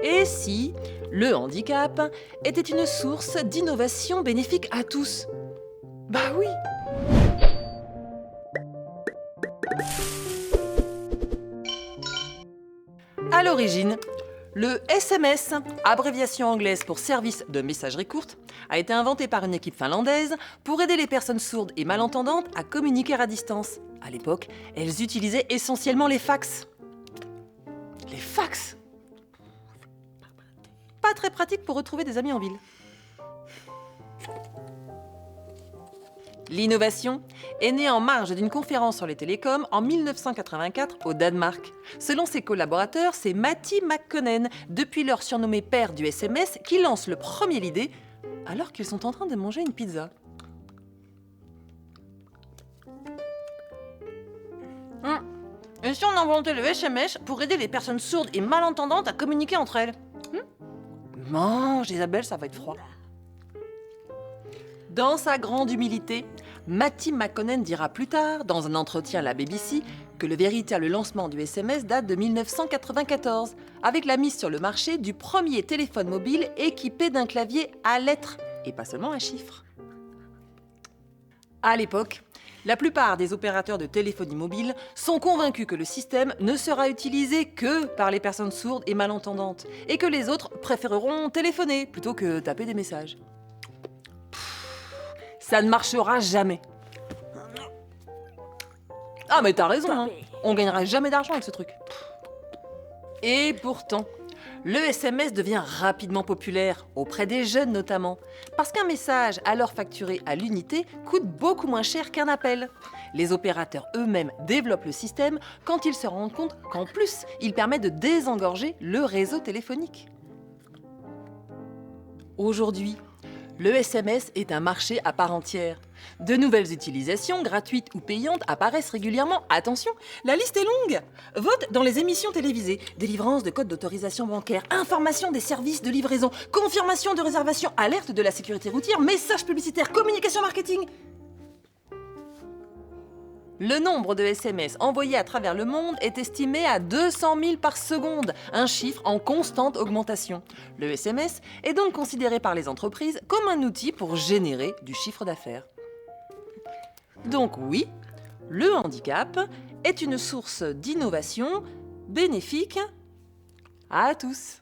Et si le handicap était une source d'innovation bénéfique à tous? Bah oui! À l'origine, le SMS, abréviation anglaise pour service de messagerie courte, a été inventé par une équipe finlandaise pour aider les personnes sourdes et malentendantes à communiquer à distance. À l'époque, elles utilisaient essentiellement les fax. Les fax? Pas très pratique pour retrouver des amis en ville. L'innovation est née en marge d'une conférence sur les télécoms en 1984 au Danemark. Selon ses collaborateurs, c'est Matti Makkonen, depuis lors surnommé père du SMS, qui lance le premier l'idée alors qu'ils sont en train de manger une pizza. Et si on inventait le SMS pour aider les personnes sourdes et malentendantes à communiquer entre elles? Mange, Isabelle, ça va être froid. Dans sa grande humilité, Matti Makkonen dira plus tard, dans un entretien à la BBC, que le véritable lancement du SMS date de 1994, avec la mise sur le marché du premier téléphone mobile équipé d'un clavier à lettres, et pas seulement à chiffres. À l'époque, la plupart des opérateurs de téléphonie mobile sont convaincus que le système ne sera utilisé que par les personnes sourdes et malentendantes, et que les autres préféreront téléphoner plutôt que taper des messages. Ça ne marchera jamais. Ah mais t'as raison, hein. On gagnera jamais d'argent avec ce truc. Et pourtant, le SMS devient rapidement populaire, auprès des jeunes notamment, parce qu'un message, alors facturé à l'unité, coûte beaucoup moins cher qu'un appel. Les opérateurs eux-mêmes développent le système quand ils se rendent compte qu'en plus, il permet de désengorger le réseau téléphonique. Aujourd'hui, le SMS est un marché à part entière. De nouvelles utilisations, gratuites ou payantes, apparaissent régulièrement. Attention, la liste est longue. Vote dans les émissions télévisées, délivrance de codes d'autorisation bancaire, information des services de livraison, confirmation de réservation, alerte de la sécurité routière, messages publicitaires, communication marketing. Le nombre de SMS envoyés à travers le monde est estimé à 200 000 par seconde, un chiffre en constante augmentation. Le SMS est donc considéré par les entreprises comme un outil pour générer du chiffre d'affaires. Donc oui, le handicap est une source d'innovation bénéfique à tous.